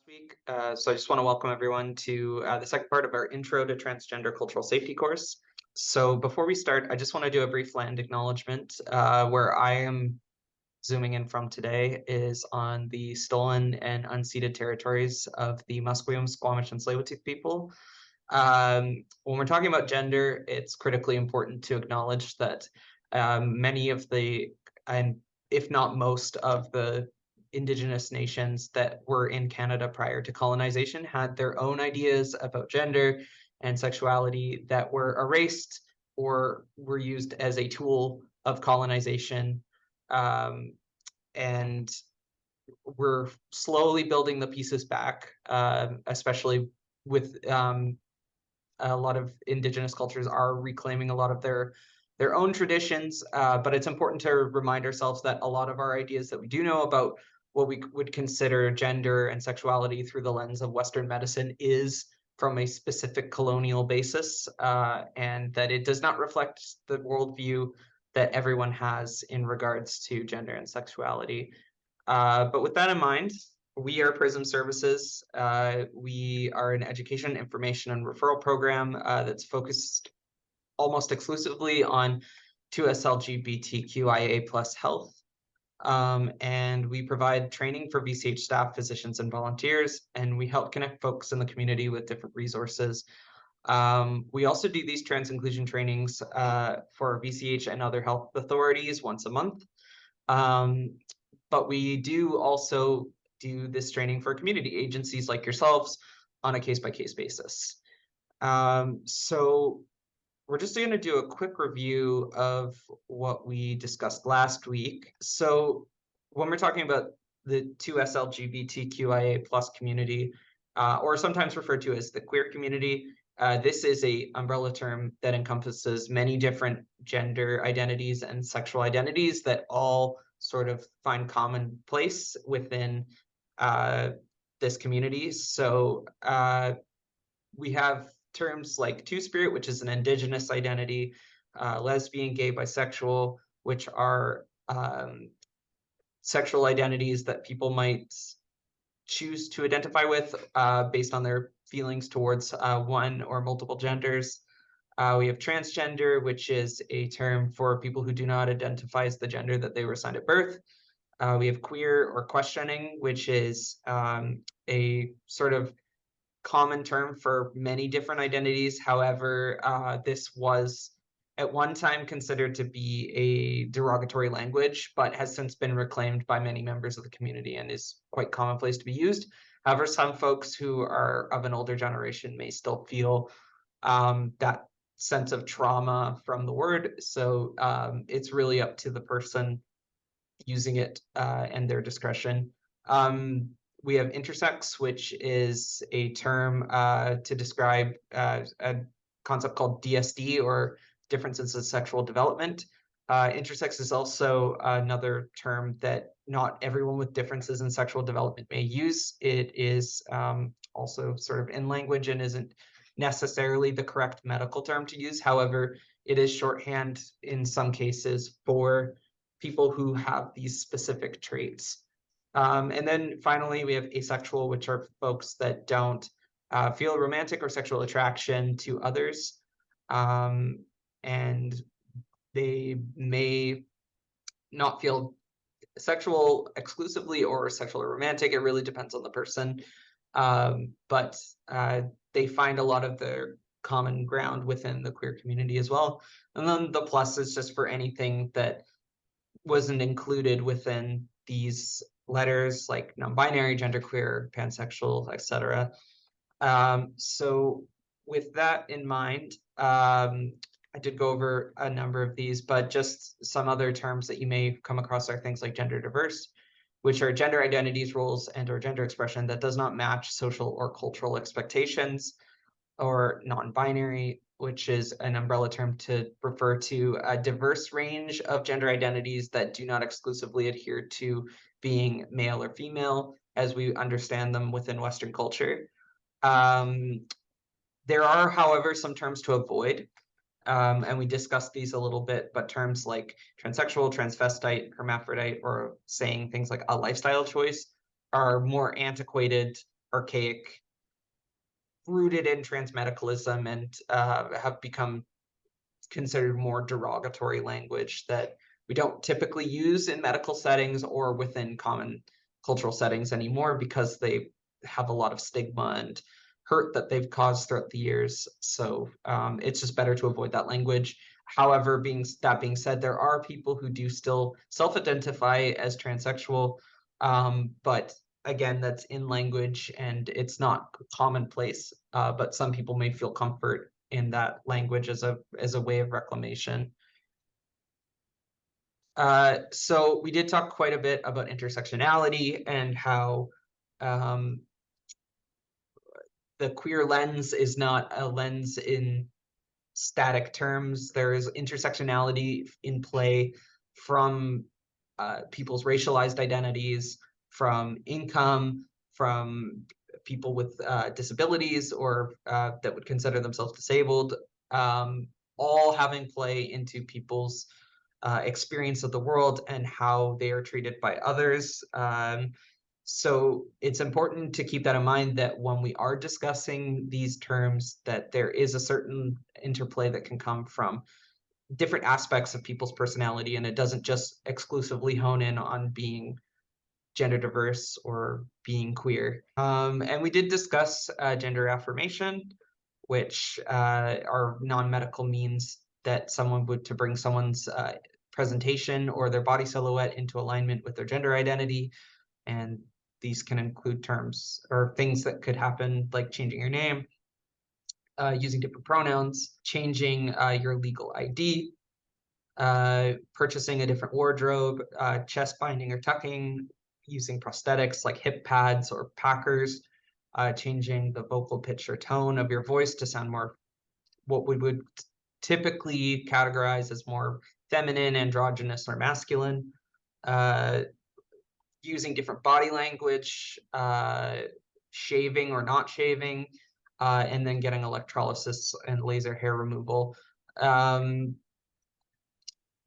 week. So I just want to welcome everyone to the second part of our Intro to Transgender Cultural Safety course. So before we start, I just want to do a brief land acknowledgement. Where I am zooming in from today is on the stolen and unceded territories of the Musqueam, Squamish, and Tsleil-Waututh people. When we're talking about gender, it's critically important to acknowledge that many of and if not most of the Indigenous nations that were in Canada prior to colonization had their own ideas about gender and sexuality that were erased or were used as a tool of colonization. And we're slowly building the pieces back, especially with a lot of Indigenous cultures are reclaiming a lot of their own traditions, but it's important to remind ourselves that a lot of our ideas that we do know about what we would consider gender and sexuality through the lens of Western medicine is from a specific colonial basis, and that it does not reflect the worldview that everyone has in regards to gender and sexuality. But with that in mind, we are Prism Services. We are an education, information, and referral program that's focused almost exclusively on 2S LGBTQIA plus health. And we provide training for VCH staff, physicians, and volunteers, and we help connect folks in the community with different resources. We also do these trans inclusion trainings for VCH and other health authorities once a month. But we do also do this training for community agencies like yourselves on a case-by-case basis. So we're just going to do a quick review of what we discussed last week. So when we're talking about the 2S LGBTQIA plus community, or sometimes referred to as the queer community, this is a umbrella term that encompasses many different gender identities and sexual identities that all sort of find common place within this community. So we have terms like Two-Spirit, which is an Indigenous identity, lesbian, gay, bisexual, which are sexual identities that people might choose to identify with based on their feelings towards one or multiple genders. We have transgender, which is a term for people who do not identify as the gender that they were assigned at birth. We have queer or questioning, which is a sort of common term for many different identities. However, this was at one time considered to be a derogatory language, but has since been reclaimed by many members of the community and is quite commonplace to be used. However, some folks who are of an older generation may still feel that sense of trauma from the word. So it's really up to the person using it and their discretion. We have intersex, which is a term to describe a concept called DSD, or differences in sexual development. Intersex is also another term that not everyone with differences in sexual development may use. It is also sort of in language and isn't necessarily the correct medical term to use. However, it is shorthand in some cases for people who have these specific traits. And then finally, we have asexual, which are folks that don't feel romantic or sexual attraction to others. And they may not feel sexual exclusively or sexual or romantic. It really depends on the person. But they find a lot of their common ground within the queer community as well. And then the plus is just for anything that wasn't included within these letters, like non-binary, genderqueer, pansexual, etc. So with that in mind, I did go over a number of these, but just some other terms that you may come across are things like gender diverse, which are gender identities, roles, and or gender expression that does not match social or cultural expectations, or non-binary, which is an umbrella term to refer to a diverse range of gender identities that do not exclusively adhere to being male or female as we understand them within Western culture. There are, however, some terms to avoid, and we discussed these a little bit, but terms like transsexual, transvestite, hermaphrodite, or saying things like a lifestyle choice are more antiquated archaic, rooted in transmedicalism, and have become considered more derogatory language that we don't typically use in medical settings or within common cultural settings anymore, because they have a lot of stigma and hurt that they've caused throughout the years. So it's just better to avoid that language. However, that being said, there are people who do still self-identify as transsexual, but again, that's in language and it's not commonplace. But some people may feel comfort in that language as a way of reclamation. So we did talk quite a bit about intersectionality and how the queer lens is not a lens in static terms. There is intersectionality in play from people's racialized identities, from income, from people with disabilities or that would consider themselves disabled, all having play into people's experience of the world and how they are treated by others. So it's important to keep that in mind, that when we are discussing these terms, that there is a certain interplay that can come from different aspects of people's personality, and it doesn't just exclusively hone in on being gender diverse or being queer. And we did discuss gender affirmation, which are non-medical means that someone would to bring someone's presentation or their body silhouette into alignment with their gender identity. And these can include terms or things that could happen, like changing your name, using different pronouns, changing your legal ID, purchasing a different wardrobe, chest binding or tucking, using prosthetics like hip pads or packers, changing the vocal pitch or tone of your voice to sound more what we would typically categorize as more feminine, androgynous, or masculine, using different body language, shaving or not shaving, and then getting electrolysis and laser hair removal.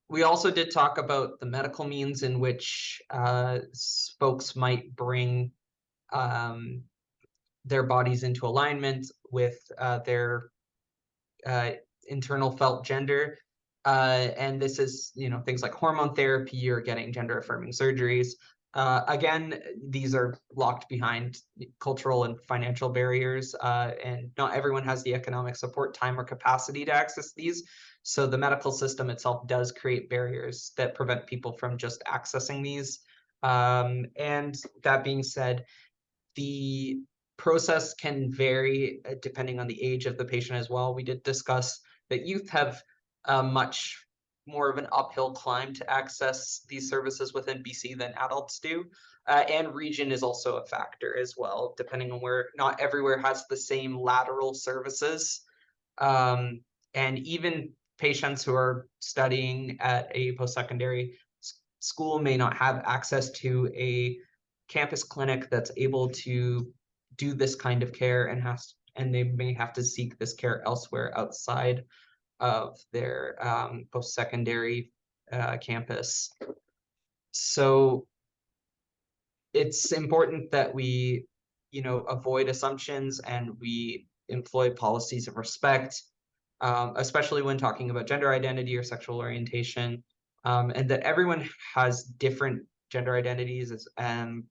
We also did talk about the medical means in which folks might bring their bodies into alignment with their internal felt gender. And this is, things like hormone therapy or getting gender affirming surgeries. Again, these are locked behind cultural and financial barriers, and not everyone has the economic support, time, or capacity to access these. So the medical system itself does create barriers that prevent people from just accessing these. And that being said, the process can vary depending on the age of the patient as well. We did discuss that youth have much more of an uphill climb to access these services within BC than adults do. And region is also a factor as well, depending on where. Not everywhere has the same lateral services. And even patients who are studying at a post-secondary school may not have access to a campus clinic that's able to do this kind of care, and they may have to seek this care elsewhere outside of their post-secondary campus. So it's important that we, avoid assumptions and we employ policies of respect, especially when talking about gender identity or sexual orientation, and that everyone has different gender identities, and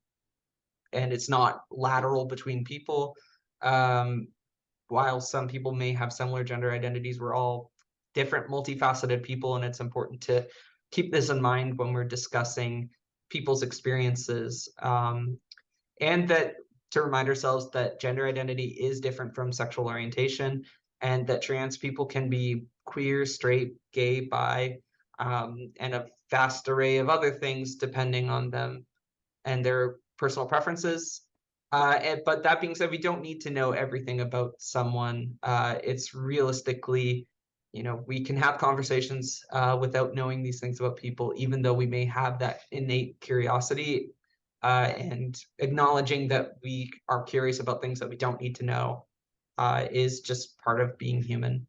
it's not lateral between people. While some people may have similar gender identities, we're all different, multifaceted people, and it's important to keep this in mind when we're discussing people's experiences, and that to remind ourselves that gender identity is different from sexual orientation, and that trans people can be queer, straight, gay, bi, and a vast array of other things depending on them and their personal preferences. But that being said, we don't need to know everything about someone. It's realistically, we can have conversations without knowing these things about people, even though we may have that innate curiosity, and acknowledging that we are curious about things that we don't need to know is just part of being human.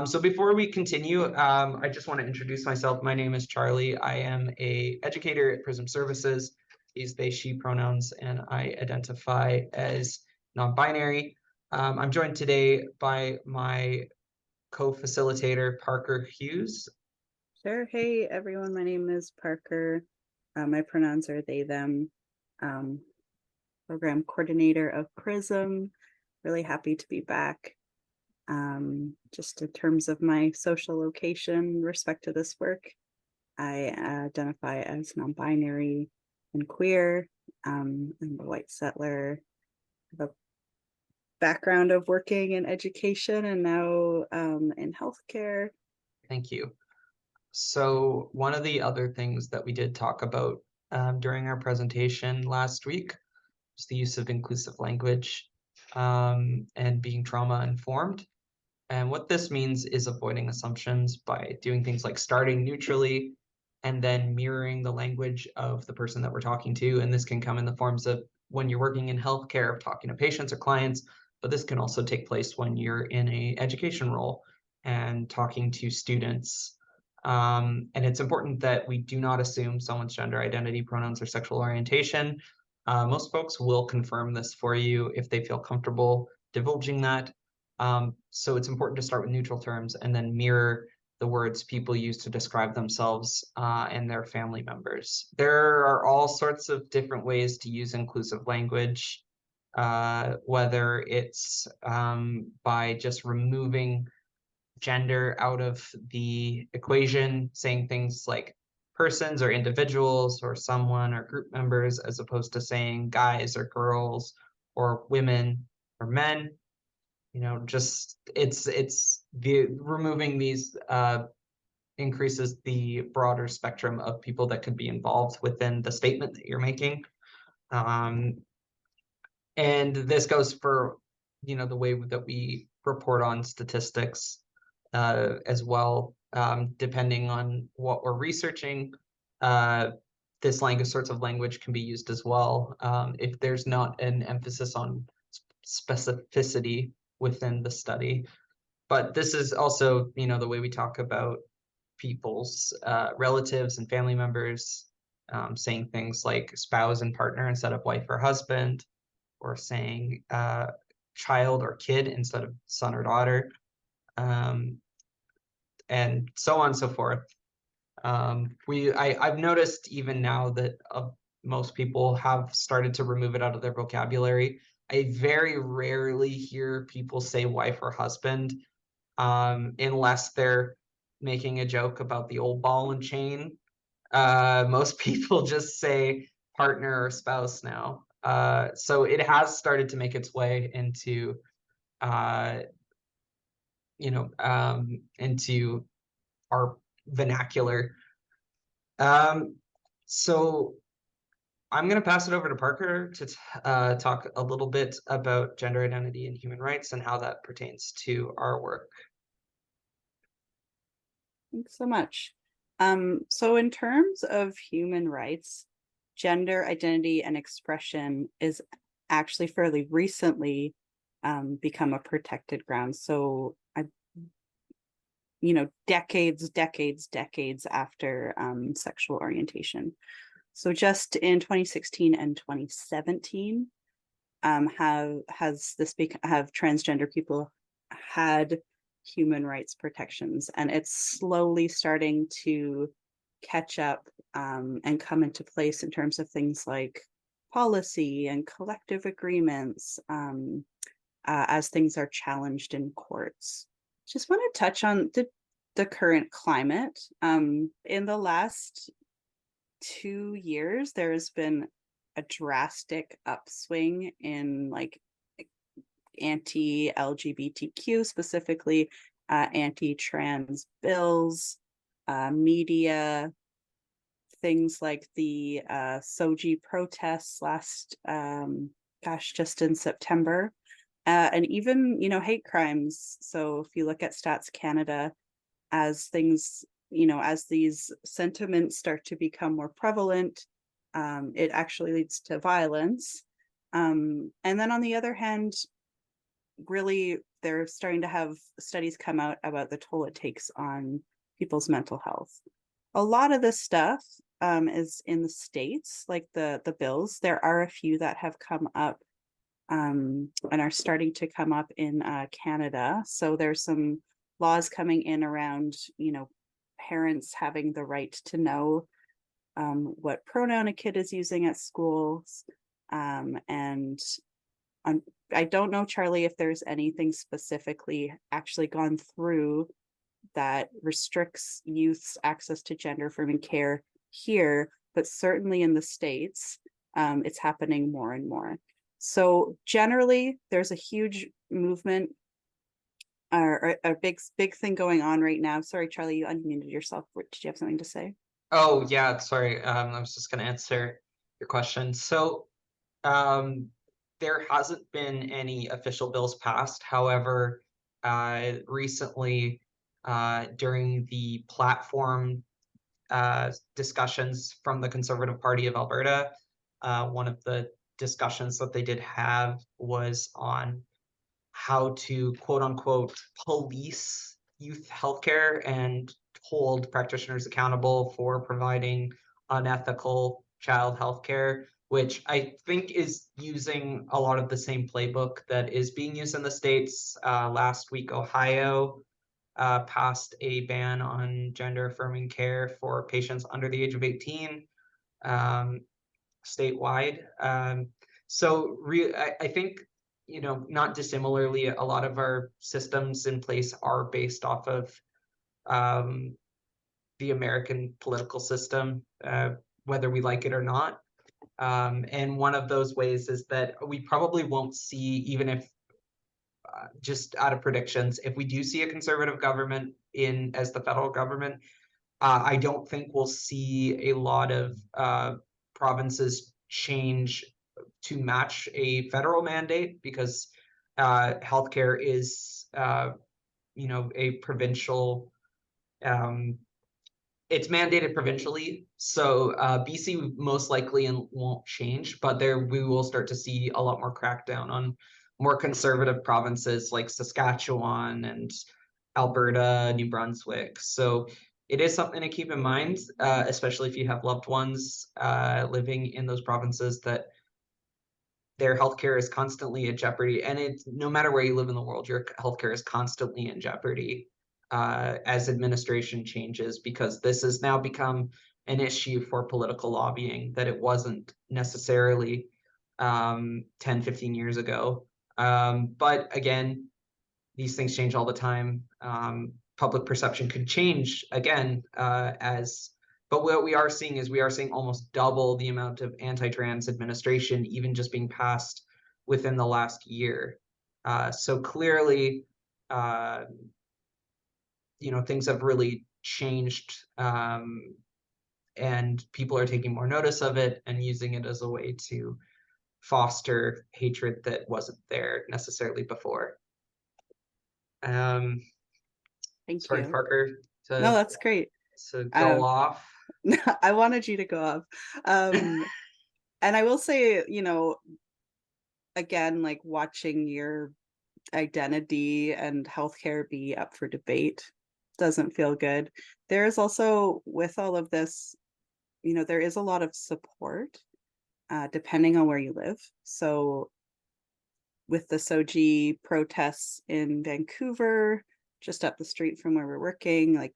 So before we continue, I just want to introduce myself. My name is Charlie. I am an educator at Prism Services, he's, they, she pronouns, and I identify as non-binary. I'm joined today by my co-facilitator, Parker Hughes. Sure. Hey, everyone. My name is Parker. My pronouns are they, them. Program coordinator of Prism. Really happy to be back. Just in terms of my social location, respect to this work, I identify as non-binary and queer. I'm a white settler. I have a background of working in education and now in healthcare. Thank you. So one of the other things that we did talk about during our presentation last week was the use of inclusive language and being trauma informed. And what this means is avoiding assumptions by doing things like starting neutrally and then mirroring the language of the person that we're talking to. And this can come in the forms of when you're working in healthcare, of talking to patients or clients, but this can also take place when you're in a education role and talking to students. And it's important that we do not assume someone's gender identity, pronouns, or sexual orientation. Most folks will confirm this for you if they feel comfortable divulging that. So it's important to start with neutral terms and then mirror the words people use to describe themselves and their family members. There are all sorts of different ways to use inclusive language, whether it's by just removing gender out of the equation, saying things like persons or individuals or someone or group members, as opposed to saying guys or girls or women or men. Just it's the removing these increases the broader spectrum of people that could be involved within the statement that you're making. And this goes for the way that we report on statistics as well. Depending on what we're researching, this sorts of language can be used as well if there's not an emphasis on specificity within the study. But this is also, the way we talk about people's relatives and family members, saying things like spouse and partner instead of wife or husband, or saying child or kid instead of son or daughter, and so on and so forth. I've noticed even now that most people have started to remove it out of their vocabulary. I very rarely hear people say wife or husband, unless they're making a joke about the old ball and chain. Most people just say partner or spouse now. So it has started to make its way into, into our vernacular. So I'm going to pass it over to Parker to talk a little bit about gender identity and human rights and how that pertains to our work. Thanks so much. So in terms of human rights, gender identity and expression is actually fairly recently become a protected ground. So decades after sexual orientation. So just in 2016 and 2017, have transgender people had human rights protections, and it's slowly starting to catch up and come into place in terms of things like policy and collective agreements as things are challenged in courts. Just want to touch on the current climate. In the last 2 years, there has been a drastic upswing in like anti-LGBTQ, specifically anti-trans bills, media, things like the Soji protests last, just in September, and even, hate crimes. So if you look at Stats Canada, as things, as these sentiments start to become more prevalent, it actually leads to violence. And then on the other hand, really, they're starting to have studies come out about the toll it takes on people's mental health. A lot of this stuff is in the States, like the bills. There are a few that have come up and are starting to come up in Canada. So there's some laws coming in around, parents having the right to know what pronoun a kid is using at schools. And I don't know, Charlie, if there's anything specifically actually gone through that restricts youth's access to gender affirming care here, but certainly in the States, it's happening more and more. So generally, there's a huge movement or a big thing going on right now. Sorry, Charlie, you unmuted yourself. Did you have something to say? Oh, yeah, sorry. I was just going to answer your question. So, there hasn't been any official bills passed. However, recently, during the platform discussions from the Conservative Party of Alberta, one of the discussions that they did have was on how to quote unquote police youth healthcare and hold practitioners accountable for providing unethical child healthcare, which I think is using a lot of the same playbook that is being used in the States. Last week, Ohio passed a ban on gender affirming care for patients under the age of 18 statewide. I think, not dissimilarly, a lot of our systems in place are based off of the American political system, whether we like it or not. And one of those ways is that we probably won't see, even if just out of predictions, if we do see a conservative government in as the federal government, I don't think we'll see a lot of provinces change to match a federal mandate, because healthcare is, a provincial. It's mandated provincially, so BC most likely won't change, but there we will start to see a lot more crackdown on more conservative provinces like Saskatchewan and Alberta, New Brunswick. So it is something to keep in mind, especially if you have loved ones living in those provinces, that their healthcare is constantly in jeopardy. And it's no matter where you live in the world, your healthcare is constantly in jeopardy as administration changes, because this has now become an issue for political lobbying that it wasn't necessarily 10, 15 years ago. But again, these things change all the time. Public perception could change again but what we are seeing is almost double the amount of anti-trans administration, even just being passed within the last year. So clearly, things have really changed, and people are taking more notice of it and using it as a way to foster hatred that wasn't there necessarily before. Thank Sorry, you. Parker, No, that's great. to go off. I wanted you to go off. And I will say, again, like watching your identity and healthcare be up for debate doesn't feel good. There is also, with all of this, there is a lot of support depending on where you live. So with the SOGI protests in Vancouver, just up the street from where we're working, like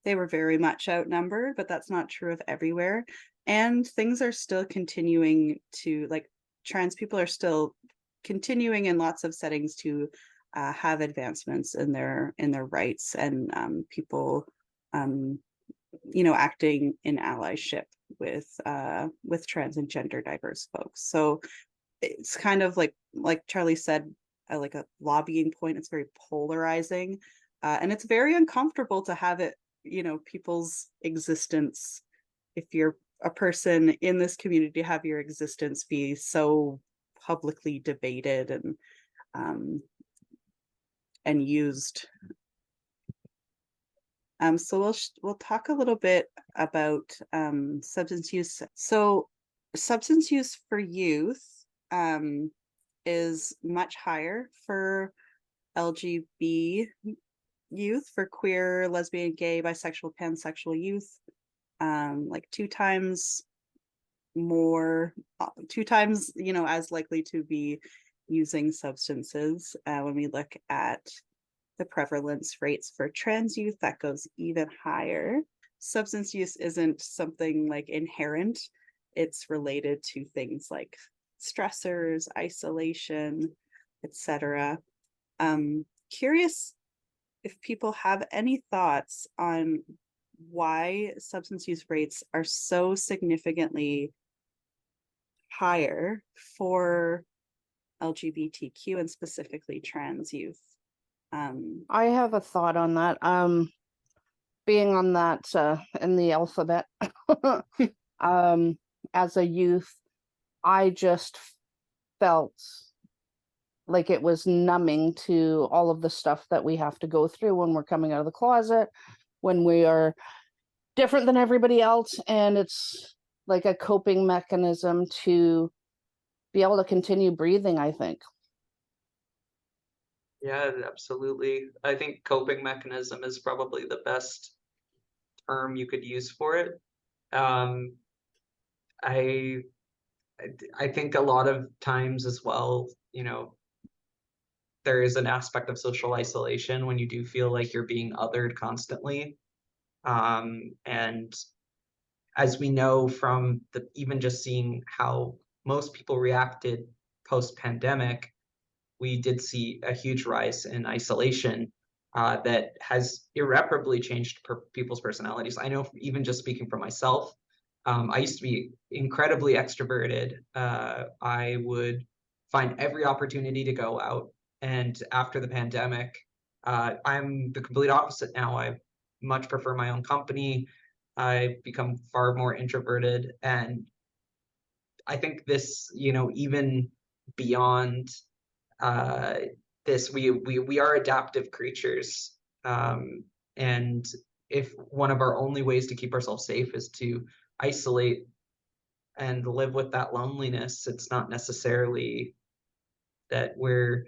they were very much outnumbered, but that's not true of everywhere. And things are still continuing to, like, trans people are still continuing in lots of settings to have advancements in their rights, and people acting in allyship with trans and gender diverse folks. So it's kind of like Charlie said, like a lobbying point. It's very polarizing, and it's very uncomfortable to have it, people's existence, if you're a person in this community, have your existence be so publicly debated and used. So we'll talk a little bit about substance use. So substance use for youth is much higher for LGB youth, for queer, lesbian, gay, bisexual, pansexual youth. like 2 times more, 2 times, as likely to be using substances. When we look at the prevalence rates for trans youth, that goes even higher. Substance use isn't something like inherent, it's related to things like stressors, isolation, etc. Curious if people have any thoughts on why substance use rates are so significantly higher for LGBTQ and specifically trans youth. I have a thought on that. Being on that in the alphabet, as a youth, I just felt like it was numbing to all of the stuff that we have to go through when we're coming out of the closet, when we are different than everybody else, and it's like a coping mechanism to be able to continue breathing, I think. Yeah, absolutely. I think coping mechanism is probably the best term you could use for it. Um, I I think a lot of times as well, there is an aspect of social isolation when you do feel like you're being othered constantly. And as we know from even just seeing how most people reacted post-pandemic, we did see a huge rise in isolation that has irreparably changed people's personalities. I know, even just speaking for myself, I used to be incredibly extroverted. I would find every opportunity to go out. And after the pandemic, I'm the complete opposite now. I much prefer my own company. I've become far more introverted. And I think this, even beyond uh, this, we are adaptive creatures, and if one of our only ways to keep ourselves safe is to isolate and live with that loneliness, it's not necessarily that we're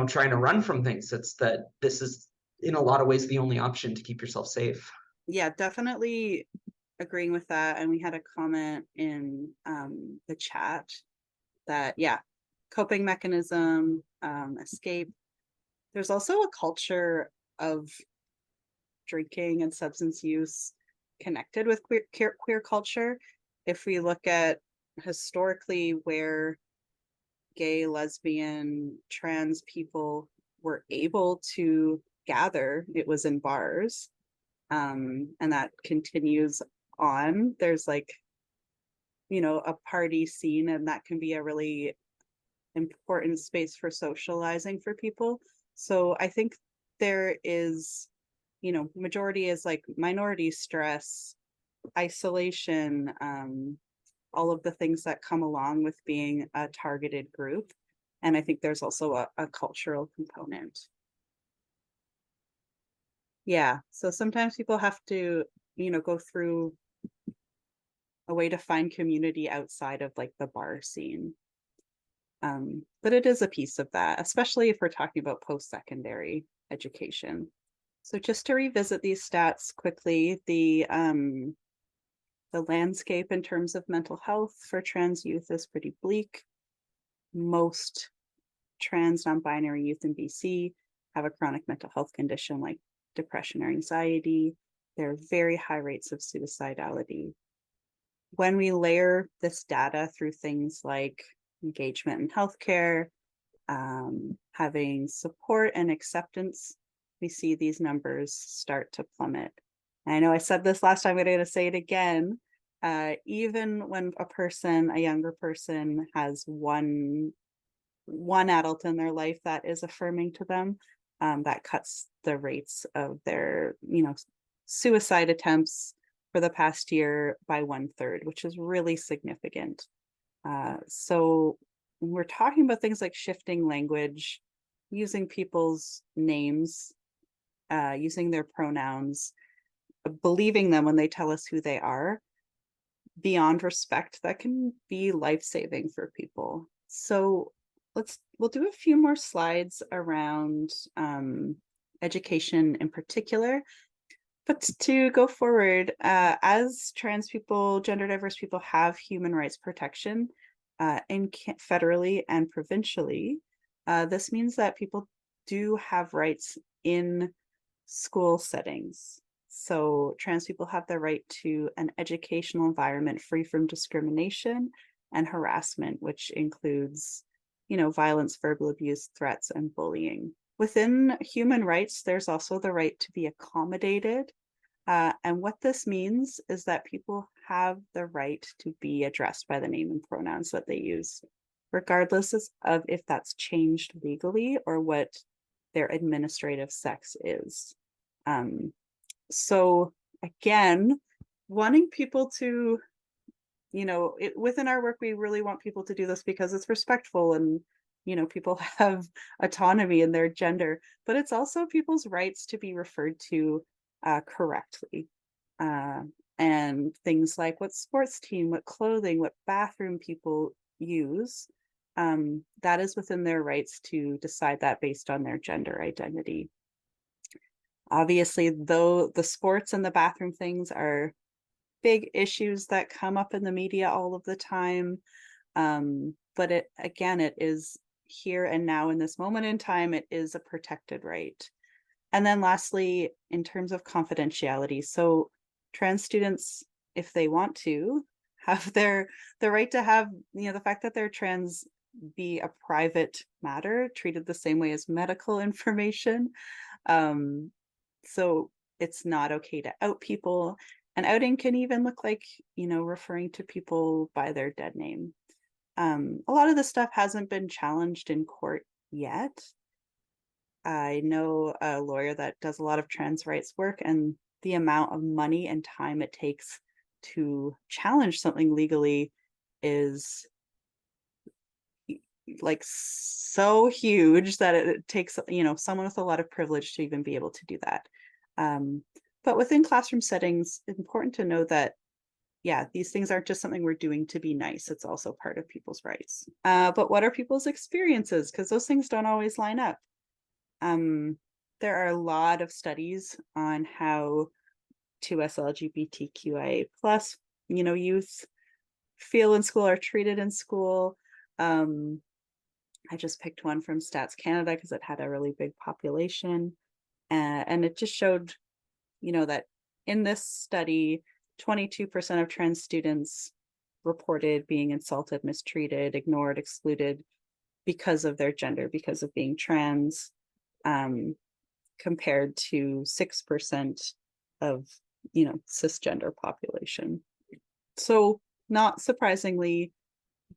trying to run from things. It's that this is in a lot of ways the only option to keep yourself safe. Yeah, definitely agreeing with that. And we had a comment in the chat that, yeah, coping mechanism, escape. There's also a culture of drinking and substance use connected with queer culture. If we look at historically where gay, lesbian, trans people were able to gather, it was in bars. And that continues on. There's like, a party scene, and that can be a really important space for socializing for people. So I think there is, majority is like minority stress, isolation, all of the things that come along with being a targeted group. And I think there's also a cultural component. Yeah, so sometimes people have to, go through a way to find community outside of like the bar scene. But it is a piece of that, especially if we're talking about post-secondary education. So just to revisit these stats quickly, the landscape in terms of mental health for trans youth is pretty bleak. Most trans non-binary youth in BC have a chronic mental health condition like depression or anxiety. There are very high rates of suicidality. When we layer this data through things like engagement in healthcare, having support and acceptance, we see these numbers start to plummet. And I know I said this last time, I'm going to say it again. Even when a younger person has one adult in their life that is affirming to them, that cuts the rates of their, suicide attempts for the past year by 1/3, which is really significant. So when we're talking about things like shifting language, using people's names, using their pronouns, believing them when they tell us who they are, beyond respect, that can be life-saving for people. So we'll do a few more slides around education in particular. But to go forward, as trans people, gender diverse people have human rights protection federally and provincially, this means that people do have rights in school settings. So trans people have the right to an educational environment free from discrimination and harassment, which includes, violence, verbal abuse, threats, and bullying. Within human rights, there's also the right to be accommodated. And what this means is that people have the right to be addressed by the name and pronouns that they use, regardless of if that's changed legally or what their administrative sex is. So again, wanting people to, within our work, we really want people to do this because it's respectful and, people have autonomy in their gender, but it's also people's rights to be referred to correctly. And things like what sports team, what clothing, what bathroom people use, that is within their rights to decide that based on their gender identity. Obviously, though, the sports and the bathroom things are big issues that come up in the media all of the time. But it is here and now in this moment in time, it is a protected right. And then lastly, in terms of confidentiality, so trans students, if they want to, have the right to have, the fact that they're trans be a private matter, treated the same way as medical information. So it's not okay to out people. And outing can even look like, referring to people by their dead name. A lot of this stuff hasn't been challenged in court yet. I know a lawyer that does a lot of trans rights work, and the amount of money and time it takes to challenge something legally is like so huge that it takes, someone with a lot of privilege to even be able to do that. But within classroom settings, it's important to know that, yeah, these things aren't just something we're doing to be nice. It's also part of people's rights. But what are people's experiences? Because those things don't always line up. There are a lot of studies on how 2S LGBTQIA plus, youth feel in school, are treated in school. I just picked one from Stats Canada because it had a really big population. And it just showed, that in this study, 22% of trans students reported being insulted, mistreated, ignored, excluded because of their gender, because of being trans, compared to 6% of, cisgender population. So not surprisingly,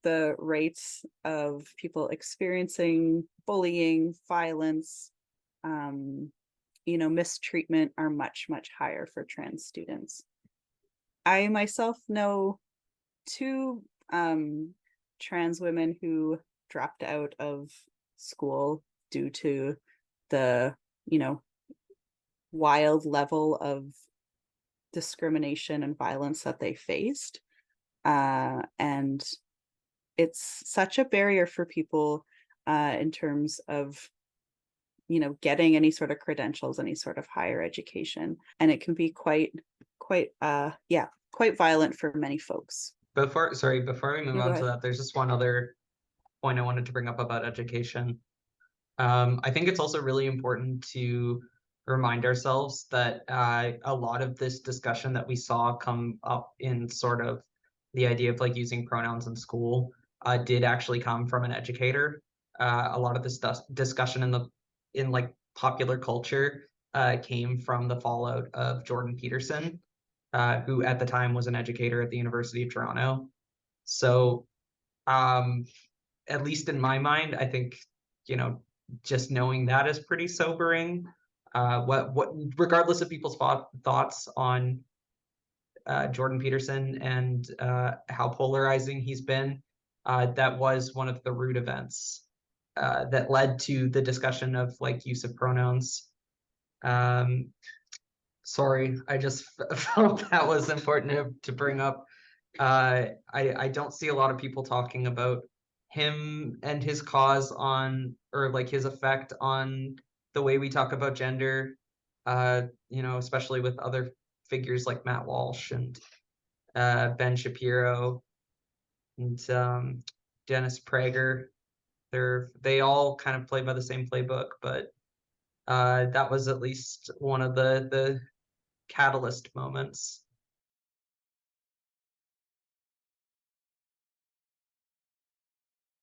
the rates of people experiencing bullying, violence, mistreatment are much, much higher for trans students. I myself know 2 trans women who dropped out of school due to the, wild level of discrimination and violence that they faced. And it's such a barrier for people in terms of, getting any sort of credentials, any sort of higher education. And it can be quite violent for many folks. Before we move on to ahead. that, there's just one other point I wanted to bring up about education. I think it's also really important to remind ourselves that a lot of this discussion that we saw come up in sort of the idea of like using pronouns in school did actually come from an educator. A lot of this discussion in like popular culture came from the fallout of Jordan Peterson, who at the time was an educator at the University of Toronto. So at least in my mind, I think, just knowing that is pretty sobering. What regardless of people's thoughts on Jordan Peterson and how polarizing he's been, that was one of the root events that led to the discussion of like use of pronouns. Sorry, I just felt that was important to bring up. I don't see a lot of people talking about him and his cause on, or like his effect on the way we talk about gender. you know, especially with other figures like Matt Walsh and Ben Shapiro and Dennis Prager. They all kind of play by the same playbook, but that was at least one of the catalyst moments.